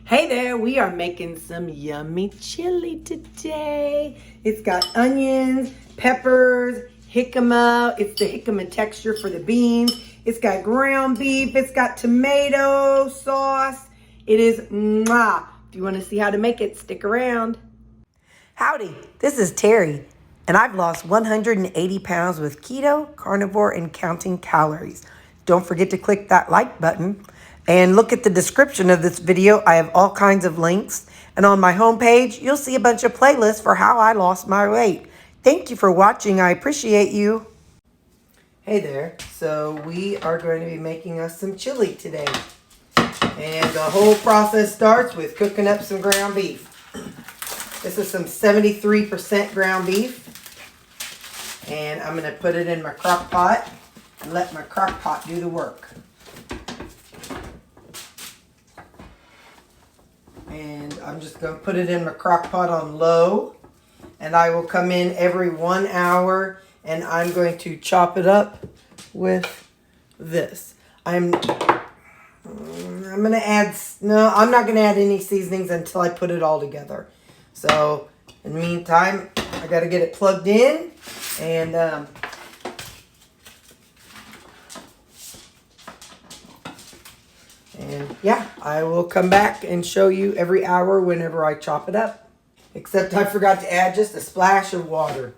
Hey there, we are making some yummy chili today. It's got onions, peppers, jicama. It's the jicama texture for the beans. It's got ground beef. It's got tomato sauce. It is mwah. If you want to see how to make it, stick around. Howdy, this is Terry, and I've lost 180 pounds with keto, carnivore, and counting calories. Don't forget to click that like button. And look at the description of this video. I have all kinds of links. And on my homepage, you'll see a bunch of playlists for how I lost my weight. Thank you for watching. I appreciate you. Hey there. So we are going to be making us some chili today. And the whole process starts with cooking up some ground beef. This is some 73% ground beef. And I'm going to put it in my crock pot and let my crock pot do the work. And I'm just going to put it in my crock pot on low. And I will come in every 1 hour and I'm going to chop it up with this. I'm going to add, no, I'm not going to add any seasonings until I put it all together. So in the meantime, I got to get it plugged in and yeah, I will come back and show you every hour whenever I chop it up. Except I forgot to add just a splash of water.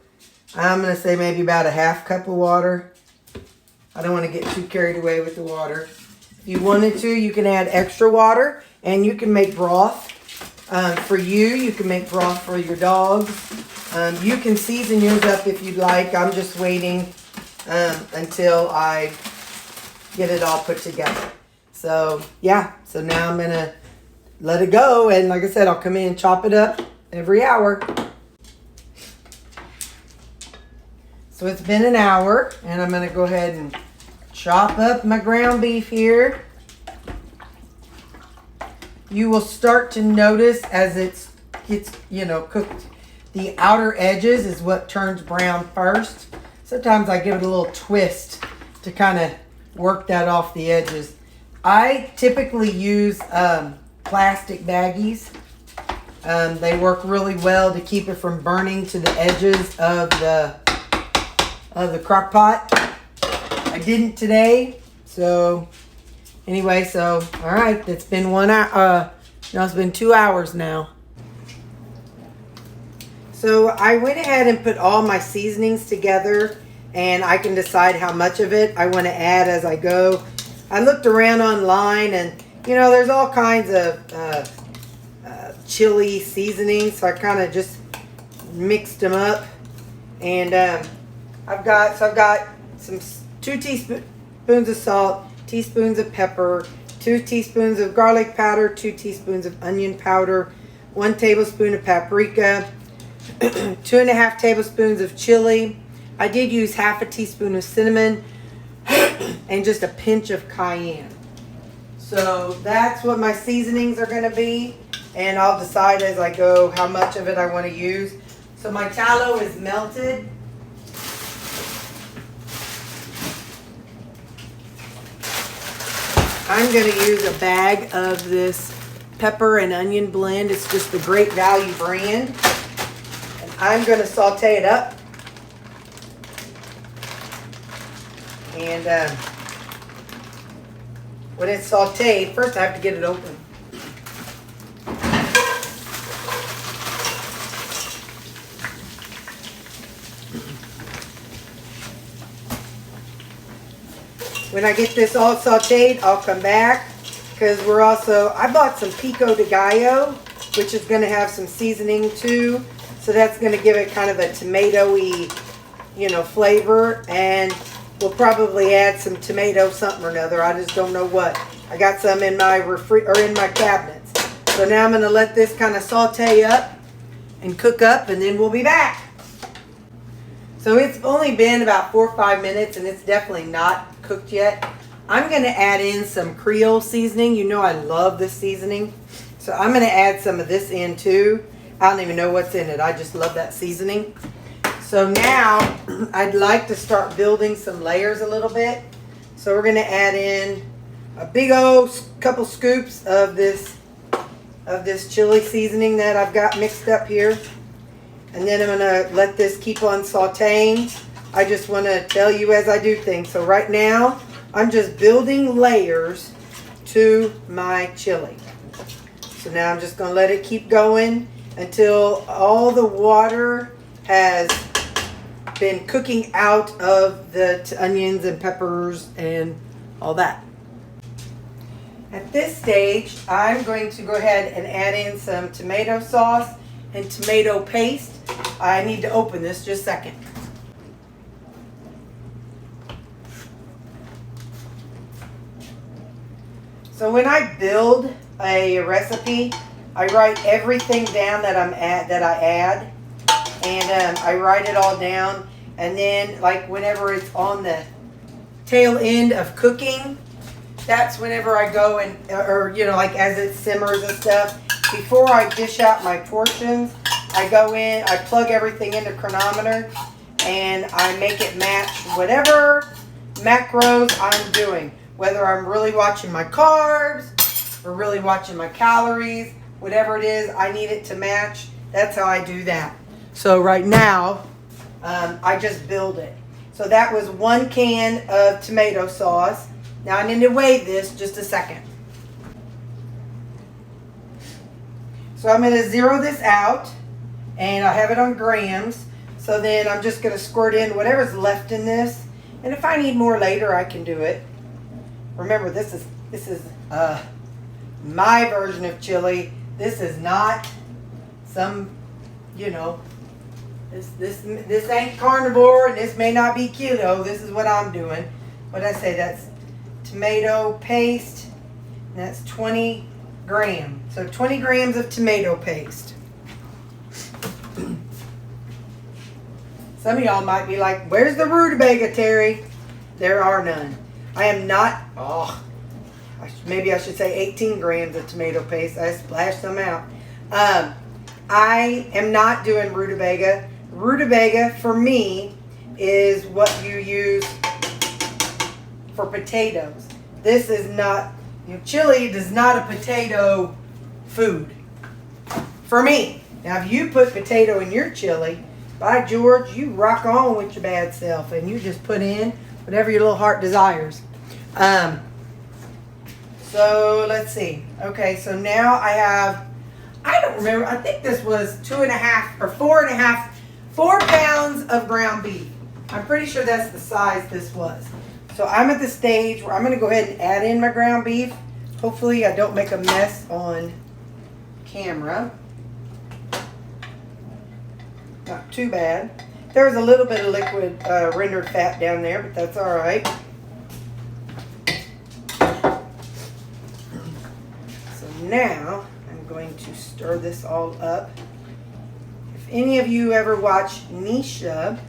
I'm going to say maybe about a half cup of water. I don't want to get too carried away with the water. If you wanted to, you can add extra water and you can make broth. For you can make broth for your dogs. You can season yours up if you'd like. I'm just waiting until I get it all put together. So, yeah, so now I'm going to let it go. And like I said, I'll come in and chop it up every hour. So it's been an hour. And I'm going to go ahead and chop up my ground beef here. You will start to notice as it's cooked. The outer edges is what turns brown first. Sometimes I give it a little twist to kind of work that off the edges. I typically use plastic baggies. They work really well to keep it from burning to the edges of the crock pot. I didn't today, so anyway, so all right, it's been 1 hour. No, it's been 2 hours now. So I went ahead and put all my seasonings together, and I can decide how much of it I want to add as I go. I looked around online and, there's all kinds of chili seasonings. So I kind of just mixed them up. And I've got some 2 teaspoons of salt, teaspoons of pepper, 2 teaspoons of garlic powder, 2 teaspoons of onion powder, 1 tablespoon of paprika, 2.5 tablespoons of chili. I did use half a teaspoon of cinnamon and just a pinch of cayenne. So that's what my seasonings are going to be, and I'll decide as I go how much of it I want to use. So my tallow is melted. I'm going to use a bag of this pepper and onion blend. It's just the Great Value brand. And I'm going to saute it up. And when it's sauteed, first I have to get it open. When I get this all sauteed, I'll come back because I bought some pico de gallo, which is going to have some seasoning too. So that's going to give it kind of a tomatoey, flavor. And we'll probably add some tomato something or another. I just don't know what. I got some in my in my cabinets. So now I'm going to let this kind of saute up and cook up, and then we'll be back. So it's only been about 4 or 5 minutes, and it's definitely not cooked yet. I'm going to add in some Creole seasoning. I love this seasoning. So I'm going to add some of this in too. I don't even know what's in it. I just love that seasoning. So now I'd like to start building some layers a little bit. So we're going to add in a big old couple scoops of this of this chili seasoning that I've got mixed up here. And then I'm going to let this keep on sauteing. I just want to tell you as I do things. So right now, I'm just building layers to my chili. So now I'm just going to let it keep going until all the water has been cooking out of the onions and peppers and all that. At this stage, I'm going to go ahead and add in some tomato sauce and tomato paste. I need to open this just a second. So when I build a recipe, I write everything down that I add, and I write it all down. And then, like whenever it's on the tail end of cooking, that's whenever I go and, or you know, like as it simmers and stuff. Before I dish out my portions, I go in, I plug everything into chronometer, and I make it match whatever macros I'm doing. Whether I'm really watching my carbs or really watching my calories, whatever it is, I need it to match. That's how I do that. So right now, I just build it. So that was 1 can of tomato sauce. Now I need to weigh this just a second. So I'm going to zero this out, and I have it on grams. So then I'm just going to squirt in whatever's left in this, and if I need more later, I can do it. Remember, this is my version of chili. This is not some, you know, this ain't carnivore, and this may not be keto. This is what I'm doing. What did I say? That's tomato paste, and that's 20 grams. So 20 grams of tomato paste. Some of y'all might be like, where's the rutabaga, Terry? There are none. I am not, maybe I should say 18 grams of tomato paste. I splashed some out. I am not doing rutabaga. Rutabaga, for me, is what you use for potatoes. This is not, you know, chili is not a potato food. For me. Now, if you put potato in your chili, by George, you rock on with your bad self, and you just put in whatever your little heart desires. So let's see. Okay, so now I have, I don't remember, I think this was 2.5 or 4 pounds of ground beef. I'm pretty sure that's the size this was. So I'm at the stage where I'm going to go ahead and add in my ground beef. Hopefully I don't make a mess on camera. Not too bad. There's a little bit of liquid rendered fat down there, but that's all right. So now I'm going to stir this all up. If any of you ever watch Nisha,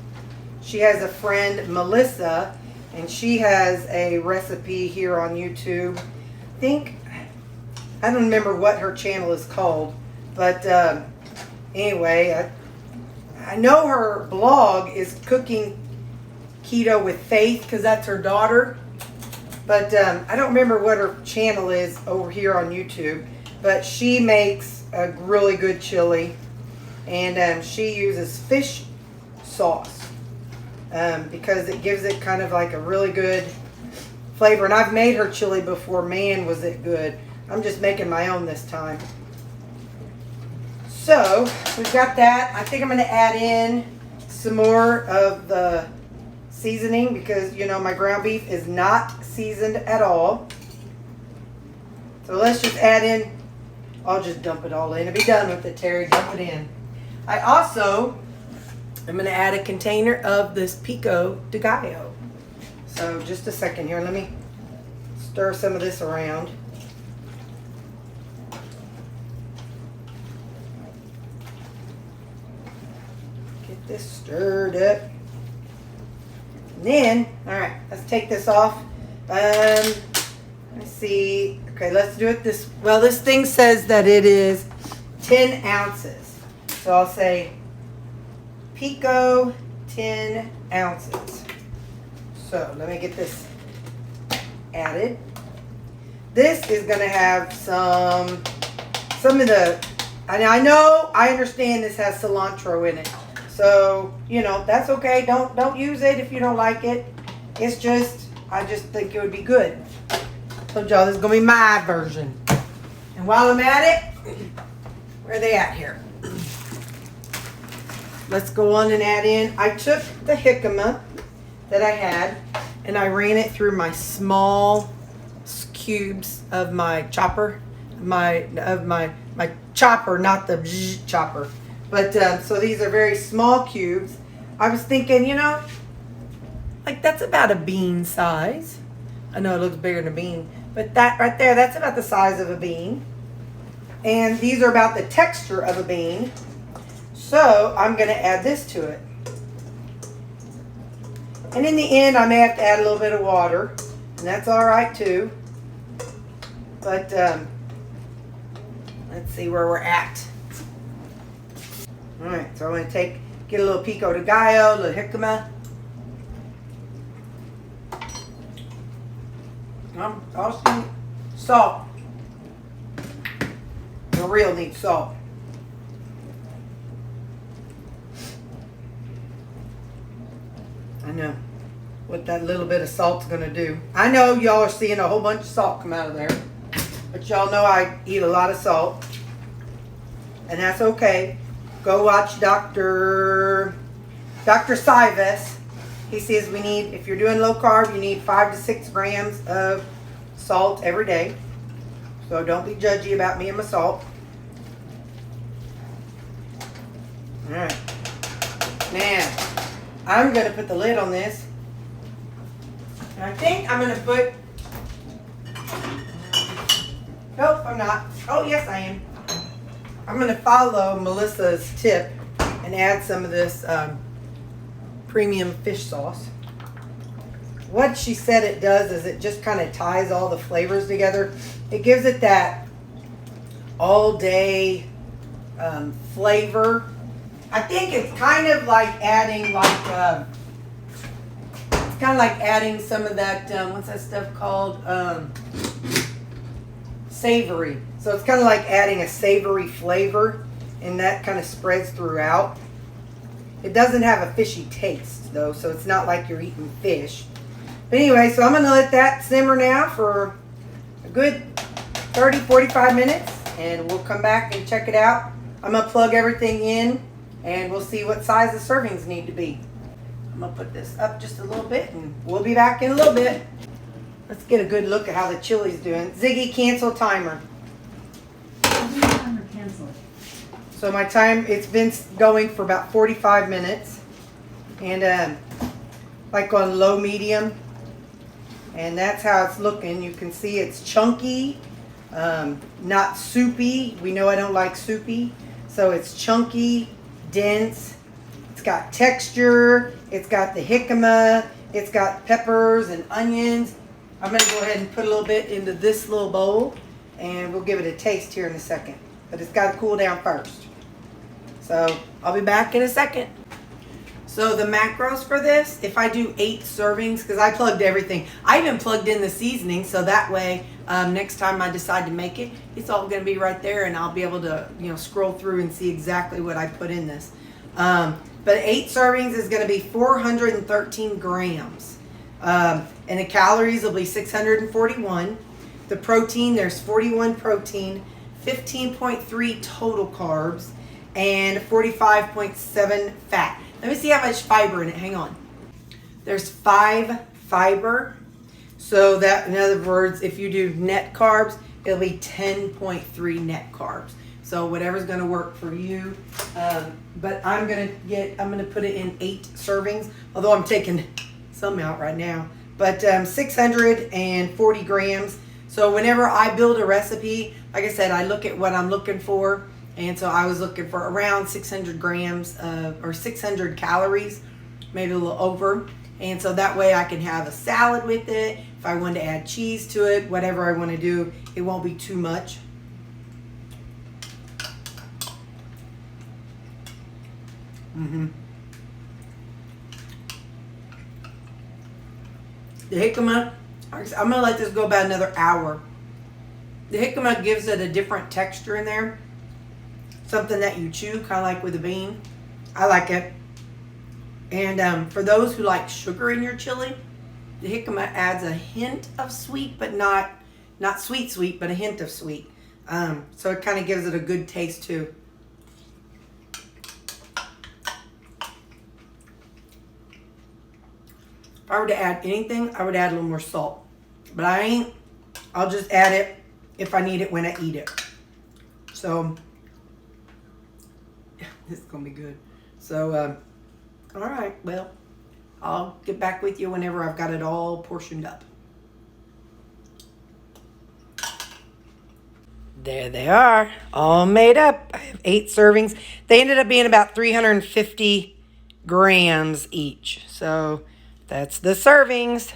she has a friend, Melissa, and she has a recipe here on YouTube. I don't remember what her channel is called, but anyway, I know her blog is Cooking Keto with Faith, because that's her daughter. But I don't remember what her channel is over here on YouTube. But she makes a really good chili. And she uses fish sauce because it gives it kind of like a really good flavor. And I've made her chili before. Man, was it good. I'm just making my own this time. So, we've got that. I think I'm going to add in some more of the seasoning because, you know, my ground beef is not seasoned at all. So, let's just add in. I'll just dump it all in and be done with it, Terry. Dump it in. I also am going to add a container of this pico de gallo. So, just a second here. Let me stir some of this around. This stirred up. And then, all right, let's take this off. Let's see. Okay, let's do it this. Well, this thing says that it is 10 ounces. So I'll say pico 10 ounces. So let me get this added. This is going to have some some of the, and I know, I understand this has cilantro in it. So, you know, that's okay. Don't use it if you don't like it. It's just, I just think it would be good. So, y'all, this is going to be my version. And while I'm at it, where are they at here? Let's go on and add in. I took the jicama that I had and I ran it through my small cubes of my chopper. My chopper, not the chopper. But so these are very small cubes. I was thinking, you know, like that's about a bean size. I know it looks bigger than a bean, but that right there, that's about the size of a bean. And these are about the texture of a bean. So I'm going to add this to it. And in the end, I may have to add a little bit of water. And that's all right too. But let's see where we're at. All right, so I'm going to get a little pico de gallo, a little jicama. Also salt. The real needs salt. I know what that little bit of salt's going to do. I know y'all are seeing a whole bunch of salt come out of there. But y'all know I eat a lot of salt. And that's okay. Go watch Dr. Sives. He says we need, if you're doing low carb, you need 5 to 6 grams of salt every day. So don't be judgy about me and my salt. Alright. Now, I'm going to put the lid on this. And I think I'm going to put... Nope, I'm not. Oh, yes, I am. I'm going to follow Melissa's tip and add some of this premium fish sauce. What she said it does is it just kind of ties all the flavors together. It gives it that all day flavor. I think it's kind of like adding some of that, what's that stuff called? Savory. So it's kind of like adding a savory flavor, and that kind of spreads throughout. It doesn't have a fishy taste though, so it's not like you're eating fish. But anyway, so I'm going to let that simmer now for a good 30-45 minutes, and we'll come back and check it out. I'm going to plug everything in, and we'll see what size the servings need to be. I'm going to put this up just a little bit, and we'll be back in a little bit. Let's get a good look at how the chili's doing. Ziggy, cancel timer. Timer cancel. So my time, it's been going for about 45 minutes. And like on low medium. And that's how it's looking. You can see it's chunky, not soupy. We know I don't like soupy. So it's chunky, dense. It's got texture. It's got the jicama. It's got peppers and onions. I'm going to go ahead and put a little bit into this little bowl, and we'll give it a taste here in a second. But it's got to cool down first. So I'll be back in a second. So the macros for this, if I do 8 servings, because I plugged everything. I even plugged in the seasoning, so that way next time I decide to make it, it's all going to be right there, and I'll be able to, you know, scroll through and see exactly what I put in this. But 8 servings is going to be 413 grams. And the calories will be 641. The protein, there's 41 protein, 15.3 total carbs, and 45.7 fat. Let me see how much fiber in it. Hang on. There's 5 fiber. So that, in other words, if you do net carbs, it'll be 10.3 net carbs. So whatever's going to work for you. But I'm going to put it in 8 servings, although I'm taking some out right now. But 640 grams. So whenever I build a recipe, like I said, I look at what I'm looking for. And so I was looking for around 600 grams or 600 calories, maybe a little over. And so that way I can have a salad with it. If I want to add cheese to it, whatever I want to do, it won't be too much. The jicama, I'm going to let this go about another hour. The jicama gives it a different texture in there. Something that you chew, kind of like with a bean. I like it. And for those who like sugar in your chili, the jicama adds a hint of sweet, but not sweet, but a hint of sweet. So it kind of gives it a good taste too. If I were to add anything, I would add a little more salt. But I ain't. I'll just add it if I need it when I eat it. So, this is going to be good. So, all right. Well, I'll get back with you whenever I've got it all portioned up. There they are, all made up. I have 8 servings. They ended up being about 350 grams each. So that's the servings.